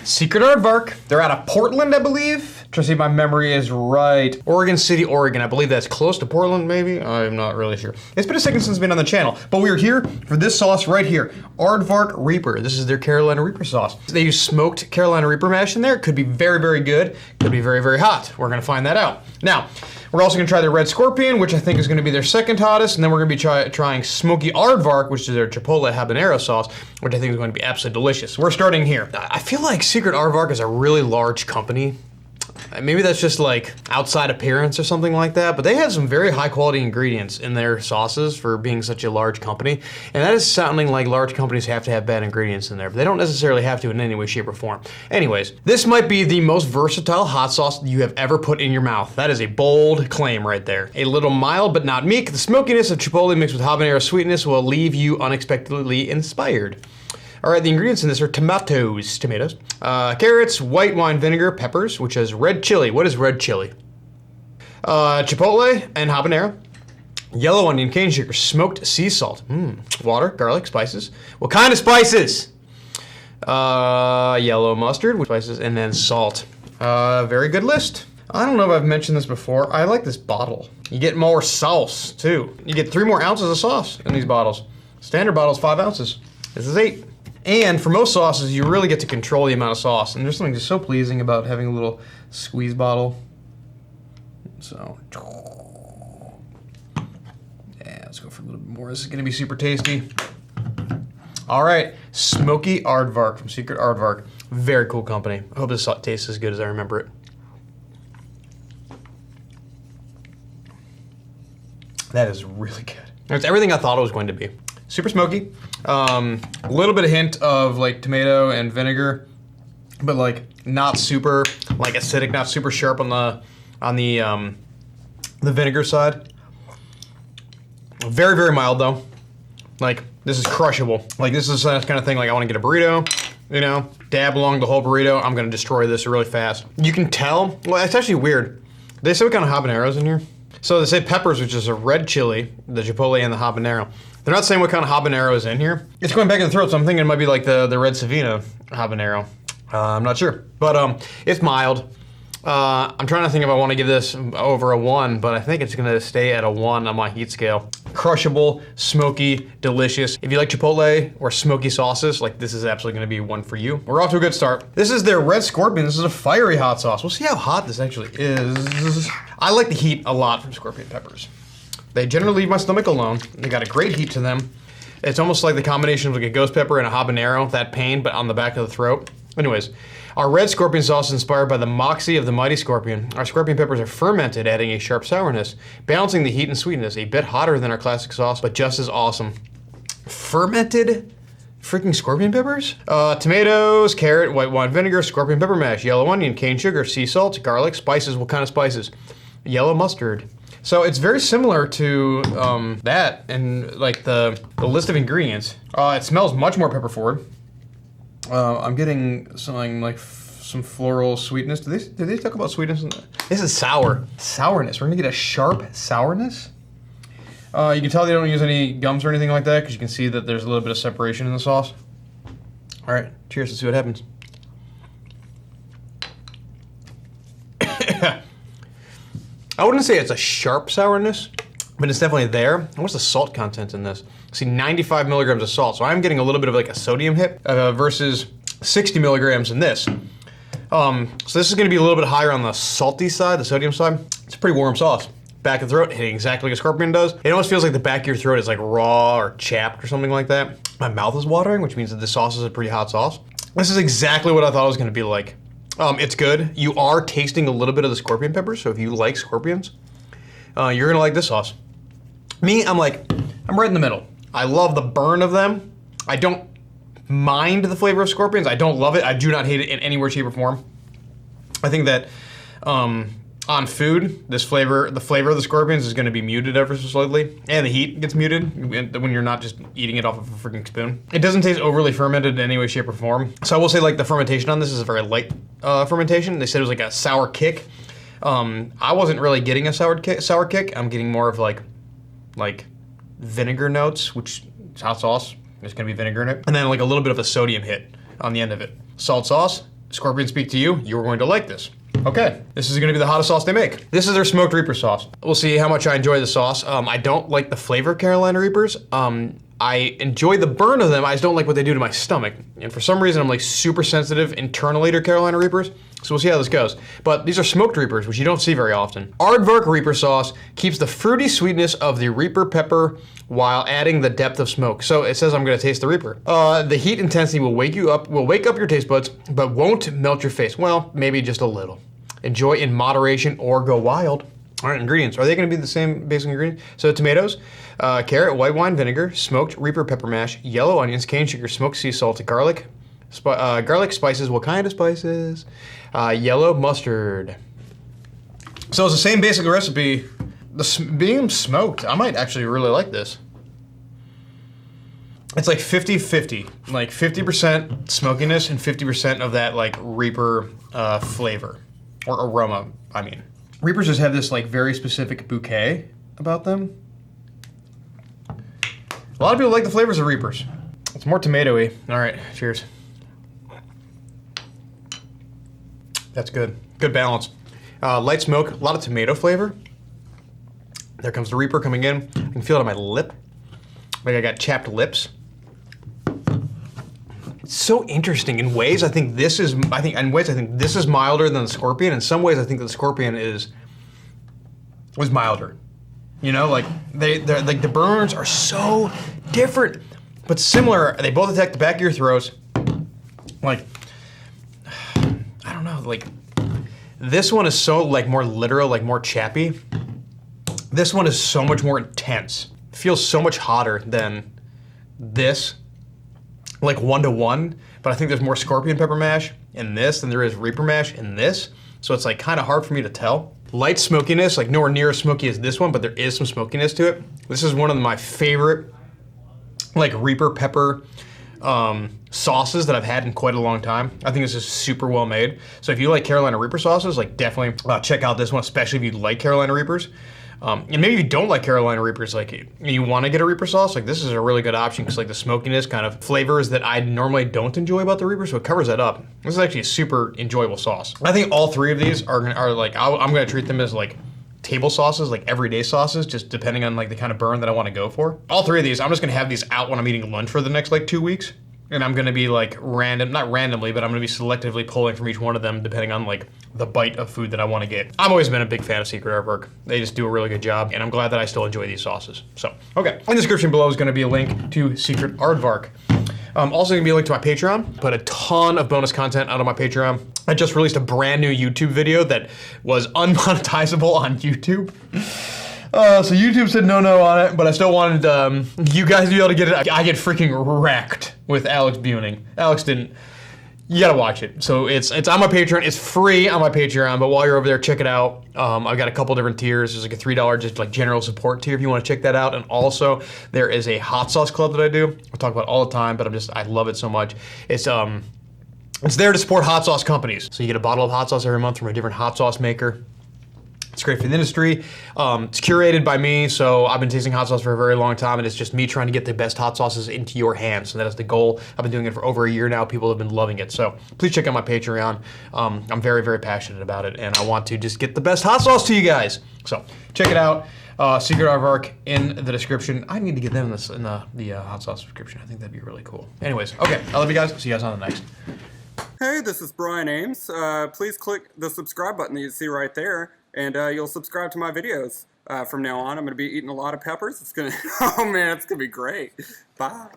Secret Aardvark. They're out of Portland, I believe. Trying to see if my memory is right. Oregon City, Oregon. I believe that's close to Portland, maybe? I'm not really sure. It's been a second since I've been on the channel, but we're here for this sauce right here. Aardvark Reaper. This is their Carolina Reaper sauce. They use smoked Carolina Reaper mash in there. It could be very, very good. Could be very, very hot. We're gonna find that out. Now, we're also gonna try their Red Scorpion, which I think is gonna be their second hottest, and then we're gonna be trying Smoky Aardvark, which is their Chipotle habanero sauce, which I think is going to be absolutely delicious. We're starting here. I feel like Secret Aardvark is a really large company. Maybe that's just like outside appearance or something like that, but they have some very high quality ingredients in their sauces for being such a large company. And that is sounding like large companies have to have bad ingredients in there, but they don't necessarily have to in any way, shape, or form. Anyways, this might be the most versatile hot sauce you have ever put in your mouth. That is a bold claim right there. A little mild, but not meek. The smokiness of Chipotle mixed with habanero sweetness will leave you unexpectedly inspired. All right, the ingredients in this are tomatoes, carrots, white wine vinegar, peppers, which is red chili. What is red chili? Chipotle and habanero, yellow onion, cane sugar, smoked sea salt, water, garlic, spices. What kind of spices? Yellow mustard, spices, and then salt. Very good list. I don't know if I've mentioned this before. I like this bottle. You get more sauce, too. You get 3 more ounces of sauce in these bottles. Standard bottle's 5 ounces. This is 8. And for most sauces, you really get to control the amount of sauce. And there's something just so pleasing about having a little squeeze bottle. So, yeah, let's go for a little bit more. This is gonna be super tasty. All right, Smoky Aardvark from Secret Aardvark. Very cool company. I hope this tastes as good as I remember it. That is really good. It's everything I thought it was going to be. Super smoky, a little bit of hint of like tomato and vinegar, but like not super like acidic, not super sharp on the vinegar side. Very, very mild though. Like this is crushable. Like this is that kind of thing. Like I want to get a burrito, you know, dab along the whole burrito. I'm gonna destroy this really fast. You can tell. Well, it's actually weird. They say what kind of habaneros in here. So they say peppers, which is a red chili, the chipotle and the habanero. They're not saying what kind of habanero is in here. It's going back in the throat, so I'm thinking it might be like the red Savina habanero. I'm not sure, but it's mild. I'm trying to think if I want to give this over a 1, but I think it's gonna stay at a 1 on my heat scale. Crushable, smoky, delicious. If you like Chipotle or smoky sauces, like this is absolutely gonna be one for you. We're off to a good start. This is their Red Scorpion. This is a fiery hot sauce. We'll see how hot this actually is. I like the heat a lot from scorpion peppers. They generally leave my stomach alone. They got a great heat to them. It's almost like the combination of like a ghost pepper and a habanero, that pain, but on the back of the throat. Anyways, our red scorpion sauce is inspired by the moxie of the mighty scorpion. Our scorpion peppers are fermented, adding a sharp sourness, balancing the heat and sweetness, a bit hotter than our classic sauce, but just as awesome. Fermented freaking scorpion peppers? Tomatoes, carrot, white wine vinegar, scorpion pepper mash, yellow onion, cane sugar, sea salt, garlic, spices. What kind of spices? Yellow mustard. So it's very similar to that and like the list of ingredients. It smells much more pepper forward. I'm getting something like some floral sweetness. Did they talk about sweetness? This is sour. Sourness. We're gonna get a sharp sourness. You can tell they don't use any gums or anything like that because you can see that there's a little bit of separation in the sauce. All right, cheers, let's see what happens. I wouldn't say it's a sharp sourness, but it's definitely there. What's the salt content in this? See, 95 milligrams of salt, so I'm getting a little bit of like a sodium hit versus 60 milligrams in this. So this is gonna be a little bit higher on the salty side, the sodium side. It's a pretty warm sauce. Back of the throat, hitting exactly like a scorpion does. It almost feels like the back of your throat is like raw or chapped or something like that. My mouth is watering, which means that this sauce is a pretty hot sauce. This is exactly what I thought it was gonna be like. It's good. You are tasting a little bit of the scorpion pepper, so if you like scorpions, you're gonna like this sauce. Me, I'm right in the middle. I love the burn of them. I don't mind the flavor of scorpions. I don't love it. I do not hate it in any way, shape, or form. I think that on food, the flavor of the scorpions is gonna be muted ever so slightly, and the heat gets muted when you're not just eating it off of a freaking spoon. It doesn't taste overly fermented in any way, shape, or form. So I will say like the fermentation on this is a very light fermentation. They said it was like a sour kick. I wasn't really getting a sour kick. I'm getting more of like vinegar notes, which hot sauce. There's gonna be vinegar in it. And then like a little bit of a sodium hit on the end of it. Salt sauce, Scorpion speak to you. You're going to like this. Okay, this is gonna be the hottest sauce they make. This is their smoked Reaper sauce. We'll see how much I enjoy the sauce. I don't like the flavor of Carolina Reapers. I enjoy the burn of them, I just don't like what they do to my stomach. And for some reason, I'm like super sensitive internally to Carolina Reapers, so we'll see how this goes. But these are smoked Reapers, which you don't see very often. Aardvark Reaper sauce keeps the fruity sweetness of the Reaper pepper while adding the depth of smoke. So it says I'm gonna taste the Reaper. The heat intensity will wake up your taste buds, but won't melt your face. Well, maybe just a little. Enjoy in moderation or go wild. All right, ingredients. Are they gonna be the same basic ingredients? So tomatoes, carrot, white wine vinegar, smoked Reaper pepper mash, yellow onions, cane sugar, smoked sea salt, garlic, garlic spices. What kind of spices? Yellow mustard. So it's the same basic recipe. Being smoked, I might actually really like this. It's like 50-50, like 50% smokiness and 50% of that like Reaper flavor or aroma, I mean. Reapers just have this like very specific bouquet about them. A lot of people like the flavors of Reapers. It's more tomatoey. All right, cheers. That's good. Good balance. Light smoke, a lot of tomato flavor. There comes the Reaper coming in. I can feel it on my lip. Like I got chapped lips. It's so interesting. In ways, I think this is milder than the Scorpion. In some ways, I think the Scorpion was milder. You know, like they're like the burns are so different, but similar. They both attack the back of your throats. Like, I don't know, like this one is so like more literal, like more chappy. This one is so much more intense. It feels so much hotter than this, like 1-to-1. But I think there's more Scorpion pepper mash in this than there is Reaper mash in this. So it's like kind of hard for me to tell. Light smokiness, like nowhere near as smoky as this one, but there is some smokiness to it. This is one of my favorite like Reaper pepper sauces that I've had in quite a long time. I think this is super well made. So if you like Carolina Reaper sauces, like definitely check out this one, especially if you like Carolina Reapers. And maybe if you don't like Carolina Reapers, like you want to get a Reaper sauce, like this is a really good option because like the smokiness kind of flavors that I normally don't enjoy about the Reaper, so it covers that up. This is actually a super enjoyable sauce. I think all three of these are like, I'm gonna treat them as like table sauces, like everyday sauces, just depending on like the kind of burn that I want to go for. All three of these, I'm just gonna have these out when I'm eating lunch for the next like 2 weeks. And I'm gonna be like not randomly, but I'm gonna be selectively pulling from each one of them depending on like the bite of food that I wanna get. I've always been a big fan of Secret Aardvark. They just do a really good job, and I'm glad that I still enjoy these sauces. So, okay. In the description below is gonna be a link to Secret Aardvark. Also gonna be a link to my Patreon. Put a ton of bonus content out on my Patreon. I just released a brand new YouTube video that was unmonetizable on YouTube. So YouTube said no on it, but I still wanted you guys to be able to get it. I get freaking wrecked with Alex Buning. Alex didn't. You gotta watch it. So it's on my Patreon. It's free on my Patreon, but while you're over there, check it out. I've got a couple different tiers. There's like a $3 just like general support tier if you want to check that out. And also there is a hot sauce club that I do. I talk about it all the time, but I love it so much. It's there to support hot sauce companies. So you get a bottle of hot sauce every month from a different hot sauce maker. It's great for the industry. It's curated by me, so I've been tasting hot sauce for a very long time, and it's just me trying to get the best hot sauces into your hands. So that is the goal. I've been doing it for over a year now. People have been loving it. So please check out my Patreon. I'm very, very passionate about it, and I want to just get the best hot sauce to you guys. So check it out. Secret Aardvark in the description. I need to get them in the hot sauce description. I think that'd be really cool. Anyways, okay. I love you guys. See you guys on the next. Hey, this is Brian Ames. Please click the subscribe button that you see right there, and you'll subscribe to my videos. From now on, I'm going to be eating a lot of peppers. It's going to, oh man, it's going to be great. Bye.